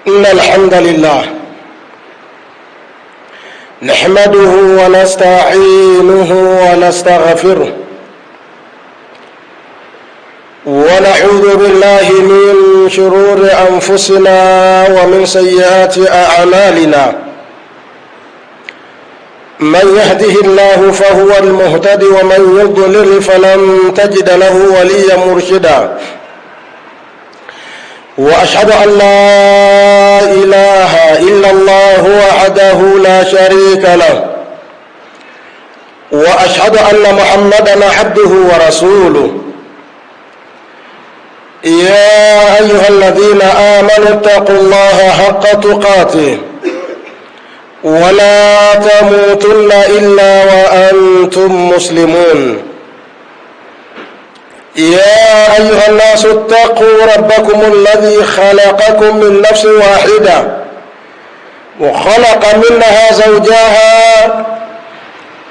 إن الحمد لله نحمده ونستعينه ونستغفره ونعوذ بالله من شرور أنفسنا ومن سيئات أعمالنا. من يهده الله فهو المهتد ومن يضلل فلن تجد له وليا مرشدا. وأشهد أن لا إله إلا الله وحده لا شريك له، وأشهد أن محمدا عبده ورسوله. يا أيها الذين آمنوا اتقوا الله حق تقاته ولا تموتن إلا وأنتم مسلمون. يا أيها الناس اتقوا ربكم الذي خلقكم من نفس واحدة وخلق منها زوجها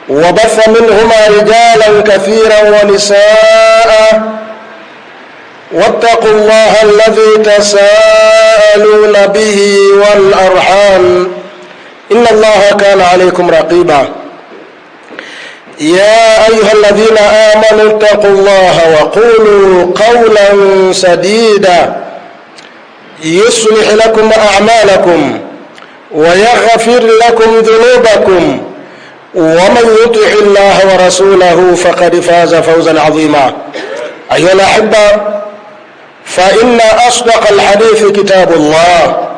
وبث منهما رجالا كثيرا ونساء، واتقوا الله الذي تساءلون به والأرحام إن الله كان عليكم رقيبا. يا أيها الذين آمنوا اتقوا الله وقولوا قولا سديدا يصلح لكم أعمالكم ويغفر لكم ذنوبكم، ومن يطع الله ورسوله فقد فاز فوزا عظيما. أيها الأحبة، فإن أصدق الحديث كتاب الله،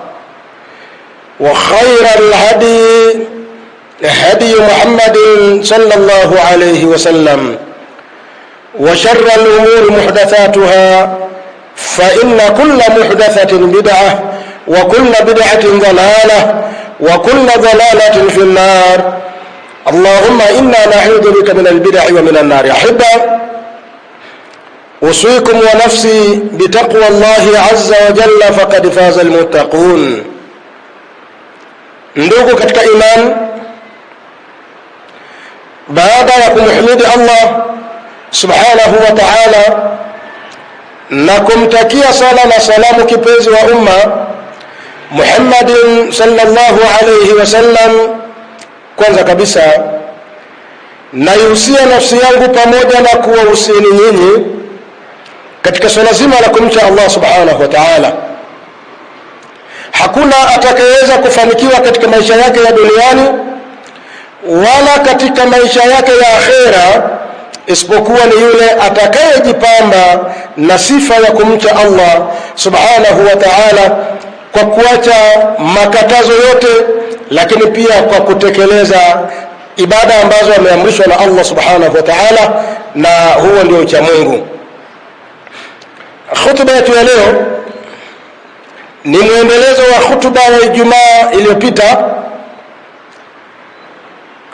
وخير الهدي هدي محمد صلى الله عليه وسلم، وشر الأمور محدثاتها، فإن كل محدثة بدعة، وكل بدعة ضلالة، وكل ضلالة في النار. اللهم إنا نعوذ بك من البدع ومن النار. أحبة، أوصيكم ونفسي بتقوى الله عز وجل فقد فاز المتقون. Ndugu katika imani, baada ya kumhimidi Allah subhanahu wa ta'ala na kumtakia sala na salamu kipenzi wa umma Muhammadin sallallahu alayhi wasallam, kwanza kabisa naihusia nafsi yangu pamoja na kuwahusieni nyinyi katika swala zima la kumcha Allah subhanahu wa ta'ala. Hakuna atakayeweza kufanikiwa katika maisha yake ya duniani wala katika maisha yake ya akhera isipokuwa ni yule atakayejipamba na sifa ya kumcha Allah subhanahu wa ta'ala kwa kuacha makatazo yote, lakini pia kwa kutekeleza ibada ambazo ameamrishwa na Allah subhanahu wa ta'ala, na huo ndio ucha Mungu. Khutba yetu ya leo ni muendelezo wa khutba ya Ijumaa iliyopita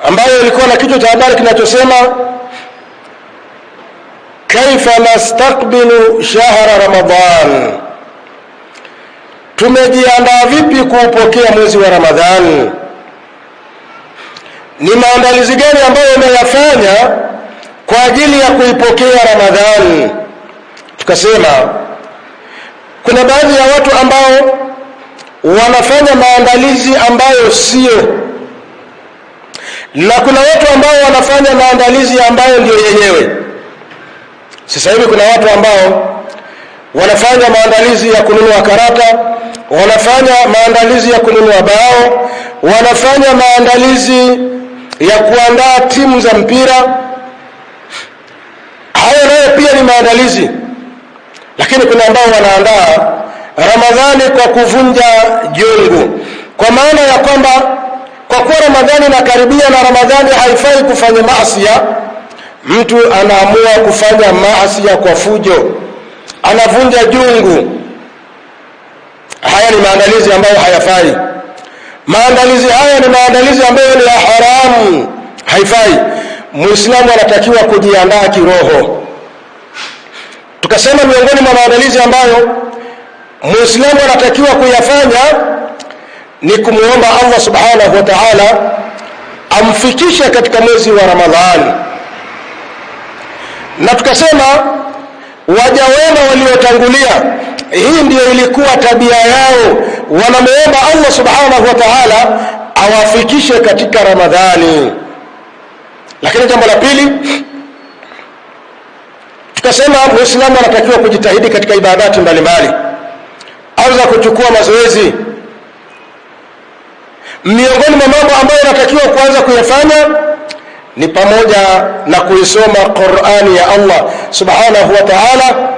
ambayo ilikuwa na kichwa cha habari kinachosema kaifa nastaqbilu shahra Ramadhan, tumejiandaa vipi kuupokea mwezi wa Ramadhani? Ni maandalizi gani ambayo umeyafanya kwa ajili ya kuipokea Ramadhani? Tukasema kuna baadhi ya watu ambao wanafanya maandalizi ambayo sio, na kuna watu ambao wanafanya maandalizi ambayo ndio yenyewe. Sasa hivi kuna watu ambao wanafanya maandalizi ya kununua karata, wanafanya maandalizi ya kununua bao, wanafanya maandalizi ya kuandaa timu za mpira. Hayo nayo pia ni maandalizi. Lakini kuna ambao wanaandaa Ramadhani kwa kuvunja jungu, kwa maana ya kwamba kwa kuwa Ramadhani inakaribia na Ramadhani haifai kufanya maasi, mtu anaamua kufanya maasi kwa fujo, anavunja jungu. Haya ni maandalizi ambayo hayafai. Maandalizi haya ni maandalizi ambayo ni ya haramu, haifai. Muislamu anatakiwa kujiandaa kiroho. Tukasema miongoni mwa maandalizi ambayo Muislamu anatakiwa kuyafanya ni kumuomba Allah subhanahu wa ta'ala amfikishe katika mwezi wa Ramadhani. Na tukasema waja wema waliotangulia, hii ndio ilikuwa tabia yao. wanamuomba Allah subhanahu wa ta'ala awafikishe katika Ramadhani. Lakini jambo la pili, tukasema Muislamu anatakiwa kujitahidi katika ibadati mbalimbali, au za kuchukua mazoezi. Miongoni mwa mambo ambayo anatakiwa kuanza kuyafanya ni pamoja na kuisoma Qur'ani ya Allah subhanahu wa ta'ala.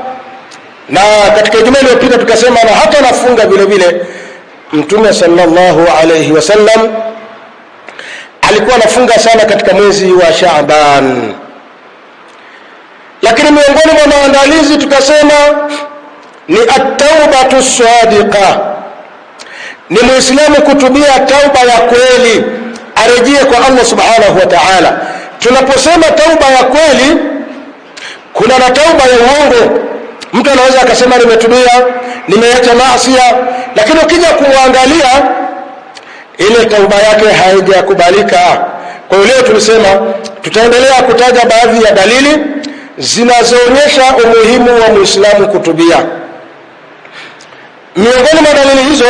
Na katika Ijumaa iliyopita tukasema na hata nafunga vile vile. Mtume sallallahu alayhi wasallam alikuwa anafunga sana katika mwezi wa Shaaban. Lakini miongoni mwa maandalizi tukasema ni at-taubatu sadiqa, ni Muislamu kutubia tauba ya kweli, arejee kwa Allah subhanahu wa ta'ala. Tunaposema tauba ya kweli, kuna na tauba ya uongo. Mtu anaweza akasema nimetubia, nimeacha maasi, lakini ukija kuangalia ile tauba yake haijakubalika. Kwa hiyo leo tulisema tutaendelea kutaja baadhi ya dalili zinazoonyesha umuhimu wa Muislamu kutubia. Miongoni mwa dalili hizo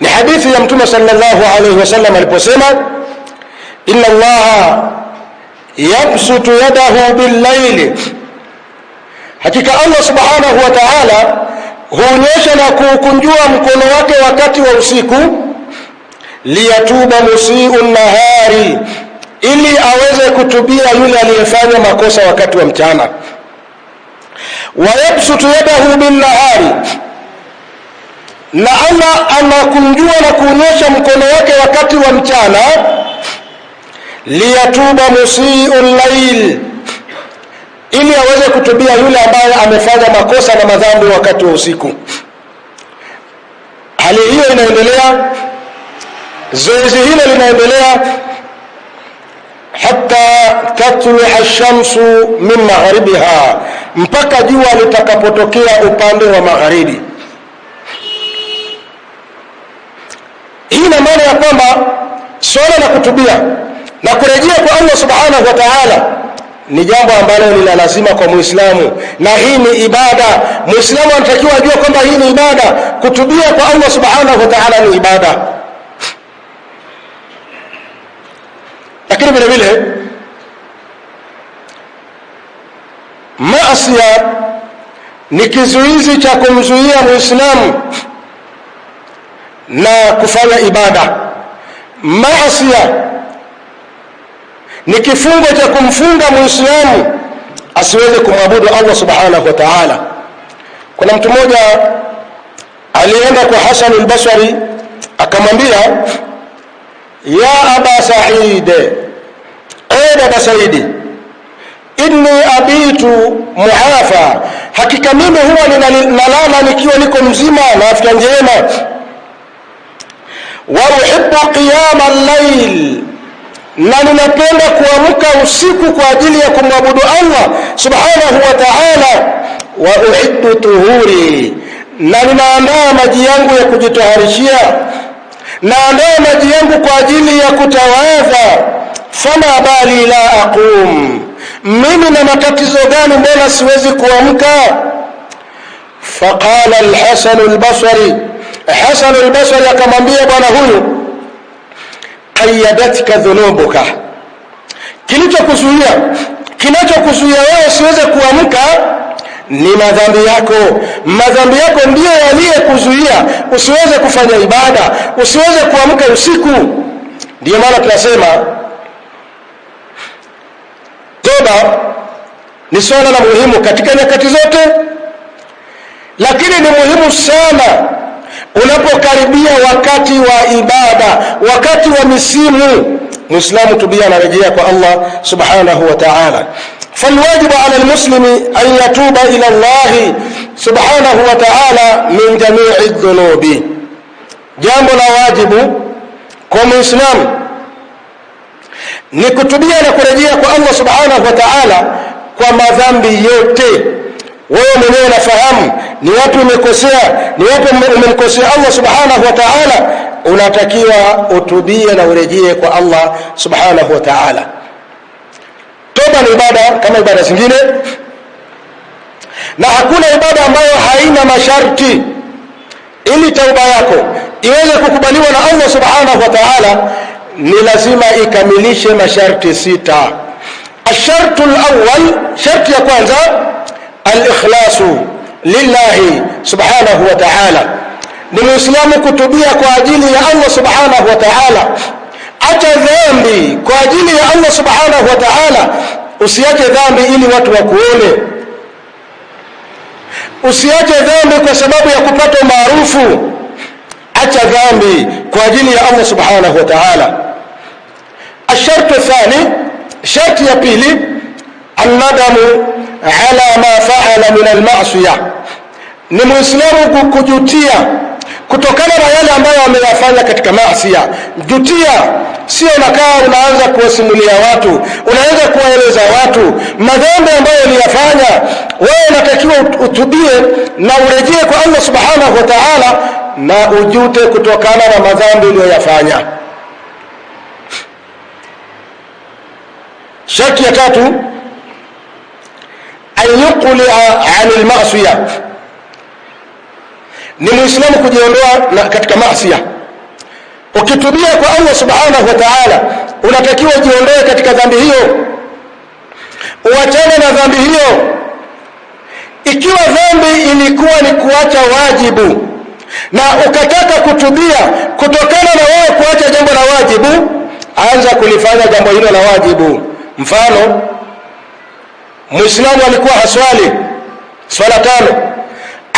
ni hadithi ya Mtume sallallahu alaihi wasallam aliposema, inna Allaha yabsutu yadahu bil-layli, hakika Allah subhanahu wa ta'ala huonyesha na kukunjua mkono wake wakati wa usiku, liyatuba musii'u nahari, ili aweze kutubia yule aliyefanya makosa wakati wa mchana. Wa yabsutu yadahu bin-nahari, na Allah anakunjua na kuonyesha mkono wake wakati wa mchana, liyatuba musii'u al-layl, ili aweze kutubia yule ambaye amefanya makosa na madhambi wakati wa usiku. Hali hiyo inaendelea, zoezi hilo linaendelea hatta tatluha ash-shamsu min magharibiha, mpaka jua litakapotokea upande wa magharibi. Hii ina maana ya kwamba swala la kutubia na kurejea kwa Allah subhanahu wa ta'ala ni jambo ambalo ni la lazima kwa Muislamu, na hii ni ibada. Muislamu anatakiwa ajue kwamba hii ni ibada. Kutubia kwa Allah subhanahu wa ta'ala ni ibada. Lakini vile vile maasi ni kizuizi cha kumzuia Muislamu na kufanya ibada. Maasi ni kifungo cha kumfunga Muislamu asiweze kumwabudu Allah subhanahu wa ta'ala. Kuna mtu mmoja alienda kwa Hasan al-Basri akamwambia, ya Aba Sa'id, ewe Aba Saidi, inni abitu muafa, hakika mimi huwa ninalala nikiwa niko mzima na afya njema. Wa uhibbu qiyama al-layl, na ninapenda kuamka usiku kwa ajili ya kumwabudu Allah subhanahu wa ta'ala. Wa uhiddu tuhuri, na ninaandaa maji yangu ya kujitaharishia, naandaa maji yangu kwa ajili ya kutawadha. Fama bali la aqum, mimi na matatizo gani mbona siwezi kuamka? Faqala al-Hasan al-Basri, Hasan al-Basri akamwambia bwana huyu, qayadatka dhunubuka, kinachokuzuia wewe siweze kuamka ni madhambi yako. Madhambi yako ndiyo yaliyekuzuia usiweze kufanya ibada, usiweze kuamka usiku. Ndiyo maana tunasema toba ni swala la muhimu katika nyakati zote, lakini ni muhimu sana unapokaribia wakati wa ibada, wakati wa misimu. Muislamu tubia anarejea kwa Allah subhanahu wa ta'ala. فالواجب على المسلم أن يتوب إلى الله سبحانه وتعالى من جميع الذنوب. jambo la wajibu kwa Muislamu ni kutubia na kurejea kwa Allah subhanahu wa ta'ala kwa madhambi yote. Wewe mwenyewe unafahamu ni wapi umekosea, ni wapi umemkosea Allah subhanahu wa ta'ala, unatakiwa utubie na urejee kwa Allah subhanahu wa ta'ala. Toba ni ibada kama ibada zingine, na hakuna ibada ambayo haina masharti. tauba yako iweze kukubaliwa na Allah subhanahu wa ta'ala, ni lazima ikamilishe masharti sita. Ashartu alawwal, sharti ya kwanza, al-ikhlasu lillahi subhanahu wa ta'ala. Ni muislamu kutubia kwa ajili ya Allah subhanahu wa ta'ala. Acha dhambi kwa ajili ya Allah subhanahu wa ta'ala. Usiache dhambi ili watu wakuone. Usiache dhambi kwa sababu ya kupata maarufu. Acha dhambi kwa ajili ya Allah subhanahu wa ta'ala. Ashartu thani, sharti ya pili, an-nadamu ala ma fa'ala min al-ma'siyah. Ni muislamu kujutia kutokana na yale ambayo ameyafanya katika maasi. Jutia sio unakaa unaanza kuwasimulia watu, unaanza kuwaeleza watu madhambi ambayo uliyafanya. Wewe unatakiwa utubie na urejee kwa Allah subhanahu wa ta'ala na ujute kutokana na madhambi uliyoyafanya. Sharti ya tatu, an yuqli'a 'anil ma'siyah. Ni muislamu kujiondoa katika maasi. Ukitubia kwa Allah subhanahu wa ta'ala, unatakiwa jiondoe katika dhambi hiyo, uachane na dhambi hiyo. Ikiwa dhambi ilikuwa ni kuacha wajibu na ukataka kutubia kutokana na wewe kuacha jambo la wajibu, anza kulifanya jambo hilo la wajibu. Mfano, muislamu alikuwa haswali swala 5,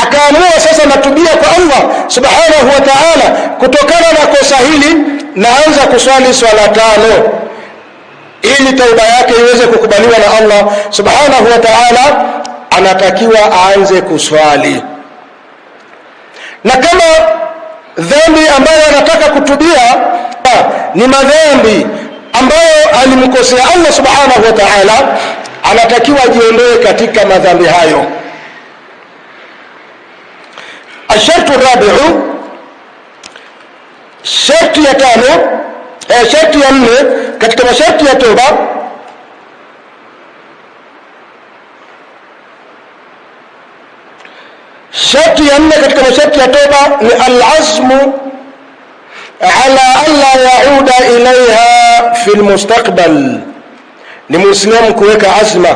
akaamua sasa natubia kwa Allah subhanahu wa ta'ala kutokana na kosa hili, naanza kuswali swala 5 ili tauba yake iweze kukubaliwa na Allah subhanahu wa ta'ala. Anatakiwa aanze kuswali. Na kama dhambi ambayo anataka kutubia ni madhambi ambayo alimkosea Allah subhanahu wa ta'ala, anatakiwa jiondoe katika madhambi hayo. Ashartu rabi'u, sharti ya tano, sharti ya 4 katika masharti ya toba, sharti ya 4 katika masharti ya toba ni al-azmu ala alla yauda ilaiha fi almustaqbal. Ni muislamu kuweka azma,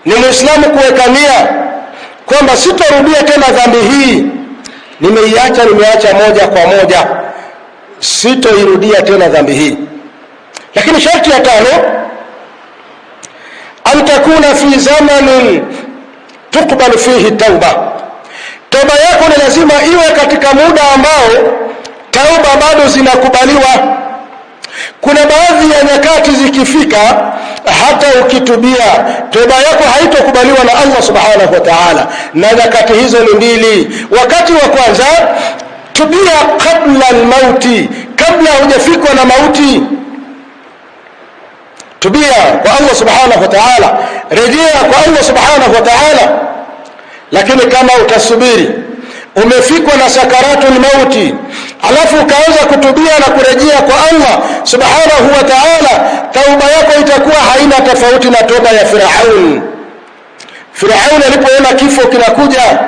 ni muislamu kuweka nia kwamba sitarudia tena dhambi hii, nimeacha moja kwa moja, sitoirudia tena dhambi hii. Lakini sharti ya 5, an takuna fi zamanin tuqbalu fihi tauba. Tauba yako ni lazima iwe katika muda ambao tauba bado zinakubaliwa. Kuna baadhi ya nyakati zikifika, hata ukitubia toba yako haitokubaliwa na Allah subhanahu wa ta'ala, na nyakati hizo ni mbili. Wakati wa kwanza, tubia kabla al-mauti, kabla hujafikwa na mauti. Tubia kwa Allah subhanahu wa ta'ala, rejea kwa Allah subhanahu wa ta'ala. Lakini kama utasubiri umefikwa na sakaratul mauti, alafu ukaanza kutubia na kurejea kwa Allah subhanahu wa ta'ala, tauba yako itakuwa haina tofauti na toba ya Firaun. Firaun alipoona kifo kinakuja,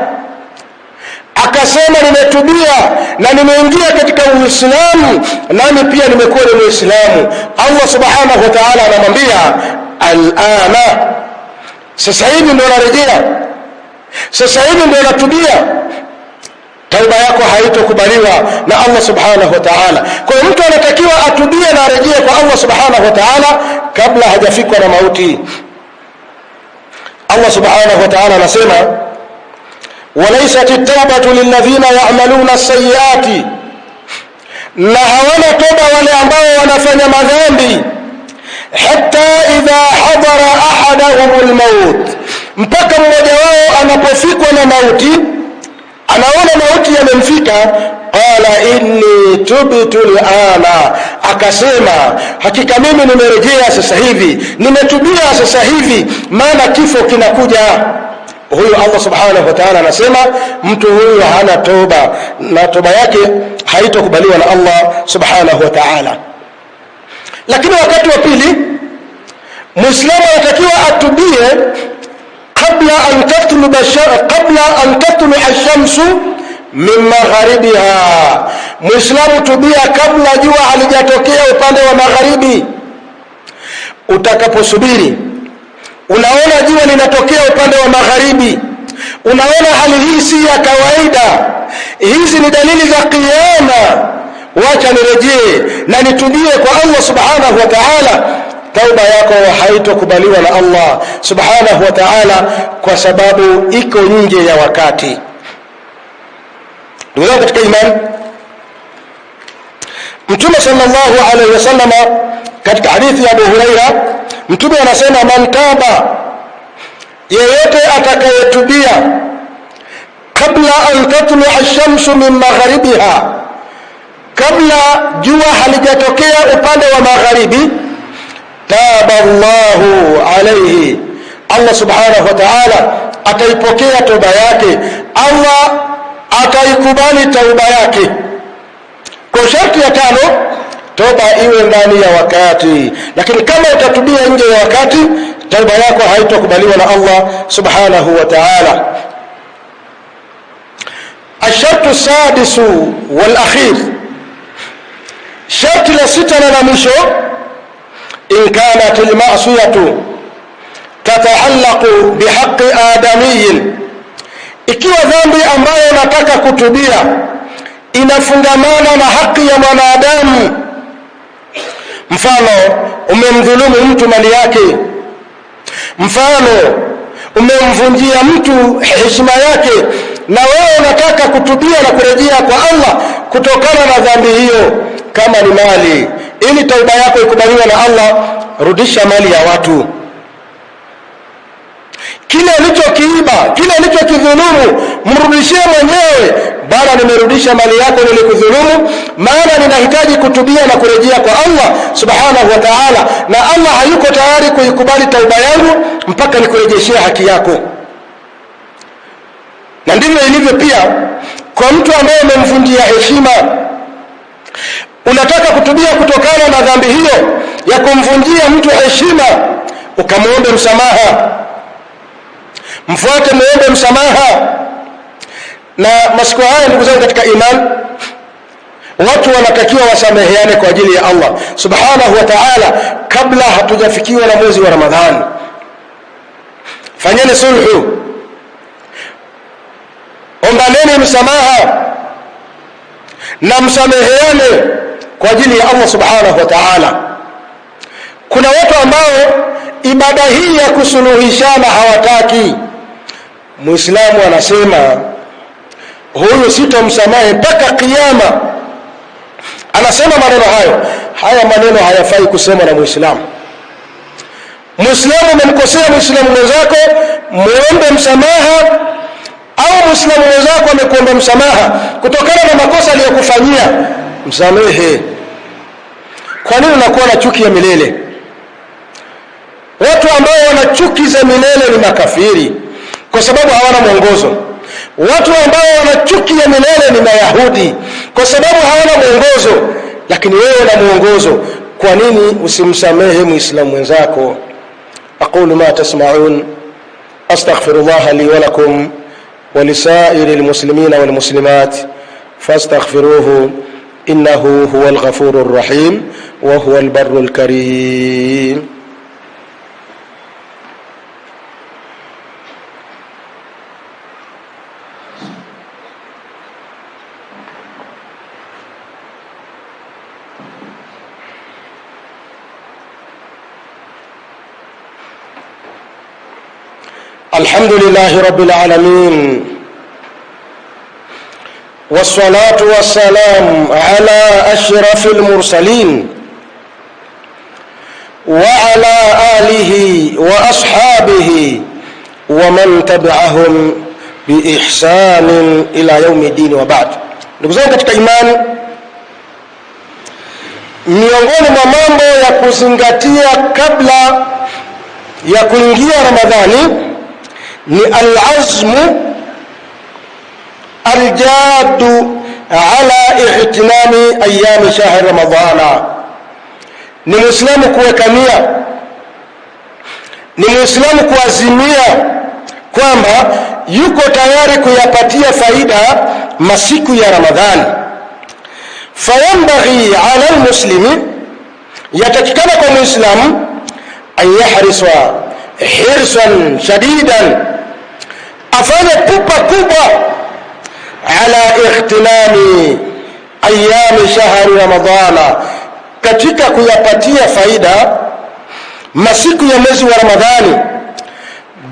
akasema nimetubia na nimeingia katika Uislamu, nami pia nimekuwa ni Muislamu. Allah subhanahu wa ta'ala anamwambia al-ana, sasa hivi ndio narejea, sasa hivi ndio natubia. Tauba yako haitokubaliwa na Allah subhanahu wa ta'ala. Kwa hiyo mtu anatakiwa atubie na arejee kwa Allah subhanahu wa ta'ala kabla hajafikwa na mauti. Allah subhanahu wa ta'ala anasema, walaysat at-taubatu lilladhina ya'maluna as-sayyi'ati, na hawana toba wale ambao wanafanya madhambi, hatta idha hadara ahadahum al-maut, mpaka mmoja wao anapofikwa na mauti, anaona mauti yamemfika, qala inni tubtu al-ana, akasema hakika mimi nimerejea sasa hivi, nimetubia sasa hivi, maana kifo kinakuja. Huyo Allah subhanahu wa ta'ala anasema mtu huyo hana toba na toba yake haitokubaliwa na Allah subhanahu wa ta'ala. Lakini wakati wa pili, muislamu anatakiwa atubie qabla an tatlu'a ash-shamsu min magharibiha. Muislamu tubia kabla jua halijatokea upande wa magharibi. Utakaposubiri unaona jua linatokea upande wa magharibi, unaona hali hii si ya kawaida, hizi ni dalili za kiyama, wacha nirejee na nitubie kwa Allah subhanahu wa ta'ala. Tauba yako haitokubaliwa na Allah subhanahu wa ta'ala kwa sababu iko nje ya wakati. Ndugu zangu katika imani, Mtume sallallahu alaihi wasallam katika hadithi ya Abu Huraira, Mtume anasema, man taba, yeyote atakayetubia kabla an tatlu'a ash-shamsu min magharibiha, kabla jua halijatokea upande wa magharibi, taba Allahu alayhi, Allah subhanahu wa ta'ala ataipokea toba yake, Allah ataikubali tauba yake. Kwa sharti ya tano, toba iwe ndani ya wakati. Lakini kama utatubia nje ya wakati, tauba yako haitokubaliwa na Allah subhanahu wa ta'ala. Ashartu sadisu wal akhir, sharti la sita na la mwisho, in kanat al ma'siyatu tata'allaqu bihaqqi adamiyyin, ikiwa dhambi ambayo nataka kutubia inafungamana na haki ya mwanadamu. Mfano, umemdhulumu mtu mali yake, mfano umemvunjia mtu heshima yake, na wewe unataka kutubia na kurejea kwa Allah kutokana na dhambi hiyo. Kama ni mali, ili tauba yako ikubaliwe na Allah, rudisha mali ya watu. Kile ulichokiiba, kile ulichokidhulumu, mrudishie mwenyewe. Bala, nimerudisha mali yako nilikudhulumu, maana ninahitaji kutubia na kurejea kwa Allah subhanahu wa ta'ala, na Allah hayuko tayari kuikubali tauba yangu mpaka nikurejeshie haki yako. Na ndivyo ilivyo pia kwa mtu ambaye umemvunjia heshima. Unataka kutubia kutokana na dhambi hiyo ya kumvunjia mtu heshima, ukamwombe msamaha, mfuate muombe msamaha. Na masiku haya, ndugu zangu katika imani, watu wanatakiwa wasameheane kwa ajili ya Allah subhanahu wa ta'ala kabla hatujafikiwa na mwezi wa Ramadhani. Fanyeni sulhu, ombaneni msamaha na msameheane kwa ajili ya Allah subhanahu wa ta'ala. Kuna watu ambao ibada hii ya kusuluhishana hawataki. Muislamu anasema, huyu sitomsamehe mpaka kiyama. Anasema maneno hayo. Haya maneno hayafai kusema na Muislamu. Muislamu umemkosea Muislamu mwenzako, muombe msamaha, au Muislamu mwenzako amekuomba msamaha kutokana na makosa aliyokufanyia, msamehe. Kwa nini unakuwa na chuki ya milele? Watu ambao wana chuki za milele ni makafiri kwa sababu hawana mwongozo. Watu ambao wana chuki ya milele ni Mayahudi kwa sababu hawana mwongozo. Lakini wewe una mwongozo, kwa nini usimsamehe Muislamu mwenzako? Aqulu ma tasma'un, astaghfirullah li wa lakum wa lisairil muslimina wal muslimat fastaghfiruhu innahu huwal ghafurur rahim wa huwal barrul karim. الحمد لله رب العالمين، والصلاة والسلام على أشرف المرسلين وعلى آله وأصحابه ومن تبعهم بإحسان إلى يوم الدين وبعد. Ndugu zangu katika imani, miongoni mwa mambo ya kuzingatia kabla ya kuingia Ramadhani ni al-azmu al-jaddu ala ihtinami ayami shahr Ramadhana. Ni Muislamu kuweka nia, ni Muislamu kuazimia kwamba yuko tayari kuyapatia faida masiku ya Ramadhani. Fayambaghi ala almuslimi, yatakikana kwa muislamu, an yahriswa hirsan shadidan, afanye pupa kubwa, ala ightinami ayami shahri ramadhana, katika kuyapatia faida masiku ya mwezi wa Ramadhani,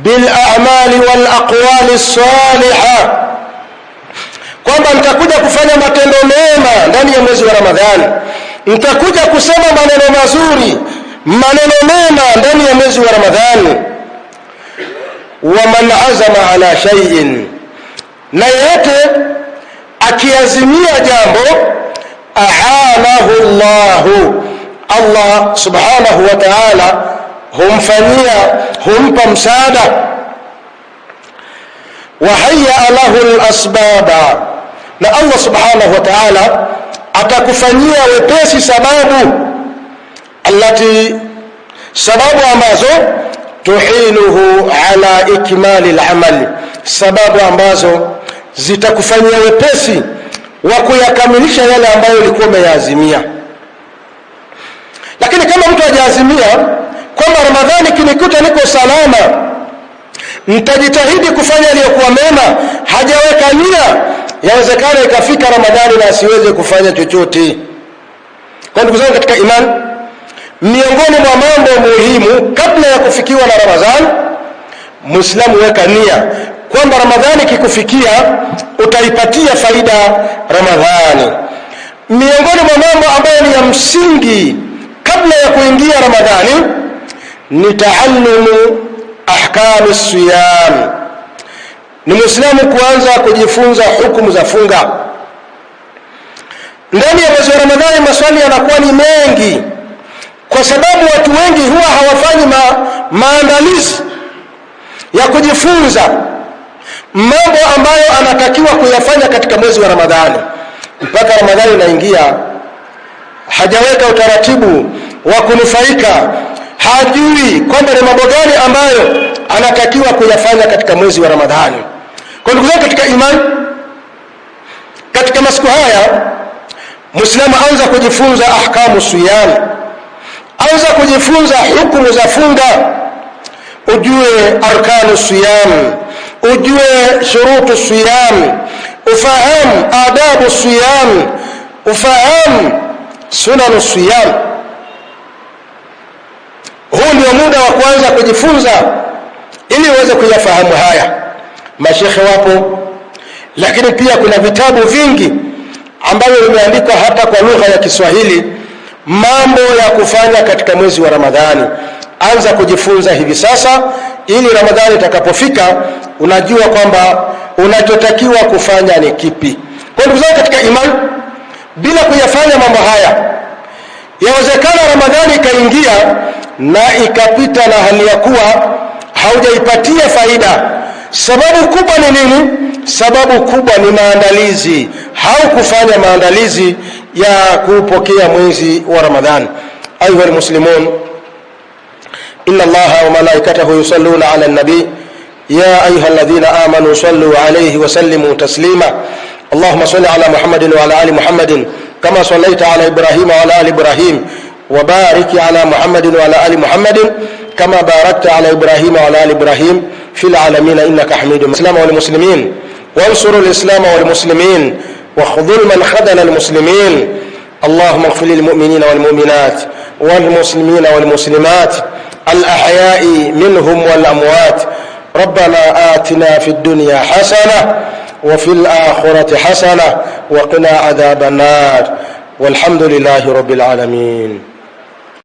bil a'mali wal aqwali salihah, kwamba mtakuja kufanya matendo mema ndani ya mwezi wa Ramadhani, mtakuja kusema maneno mazuri, maneno mema ndani ya mwezi wa Ramadhani. Wa man azama ala shay'in, na yote akiazimia jambo, aanahu Allahu, Allah subhanahu wa ta'ala humpa msaada. Wa hayya lahu al-asbaba, na Allah subhanahu wa ta'ala atakufanyia wepesi sababu, allati, sababu ambazo tuhinuhu ala ikmali al-amal, sababu ambazo zitakufanyia wepesi wa kuyakamilisha yale ambayo ulikuwa umeyaazimia. Lakini kama mtu hajaazimia kwamba Ramadhani kinikuta niko salama, nitajitahidi kufanya yaliyokuwa mema, hajaweka nia, yawezekana ikafika Ramadhani na asiweze kufanya chochote. Kwa ndugu zangu katika imani, miongoni mwa mambo muhimu kabla ya kufikiwa na Ramadhani, Muislamu weka nia kwamba Ramadhani kikufikia utaipatia faida Ramadhani. Miongoni mwa mambo ambayo ni ya msingi kabla ya kuingia Ramadhani ni taallumu ahkam siyam, ni Muislamu kuanza kujifunza hukumu za funga. Ndani ya mwezi wa Ramadhani maswali yanakuwa ni mengi, kwa sababu watu wengi huwa hawafanyi maandalizi ya kujifunza mambo ambayo anatakiwa kuyafanya katika mwezi wa Ramadhani. Mpaka Ramadhani inaingia hajaweka utaratibu wa kunufaika, hajui kwamba ni mambo gani ambayo anatakiwa kuyafanya katika mwezi wa Ramadhani. Kwa ndugu zangu katika imani, katika masiku haya Muislamu anza kujifunza ahkamu siyam, anza kujifunza hukumu za funga, ujue arkanu siyam, ujue shurutu siyam, ufahamu adabu siyam, ufahamu sunanu siyam. Huu ndio muda wa kuanza kujifunza ili uweze kuyafahamu haya. Mashekhe wapo, lakini pia kuna vitabu vingi ambavyo vimeandikwa hata kwa lugha ya Kiswahili, mambo ya kufanya katika mwezi wa Ramadhani. Anza kujifunza hivi sasa, ili Ramadhani itakapofika unajua kwamba unachotakiwa kufanya ni kipi. Kwa ndugu zangu katika imani, bila kuyafanya mambo haya, yawezekana Ramadhani ikaingia na ikapita na hali ya kuwa haujaipatia faida. Sababu kubwa ni nini? Sababu kubwa ni maandalizi, haukufanya maandalizi ya kupokea mwezi wa Ramadhani. Ayuha almuslimun, inna Allaha wa malaikatahu yusalluna ala an-nabi ya ayuha alladhina amanu sallu alayhi wa sallimu taslima. Allahumma salli ala Muhammadin wa ala ali Muhammadin kama sallaita ala Ibrahim wa ala ali Ibrahim, wa barik ala Muhammadin wa ala ali Muhammadin kama barakta ala Ibrahim wa ala ali Ibrahim fil alamin innaka Hamidum Majid. Wal muslimin wansuru al-islam wal muslimin wa khudhul man khadala al-muslimin. Allahumma ighfir lil mu'minina wal mu'minat wal muslimina wal muslimat الأحياء منهم والأموات. ربنا آتنا في الدنيا حسنة وفي الآخرة حسنة وقنا عذاب النار، والحمد لله رب العالمين.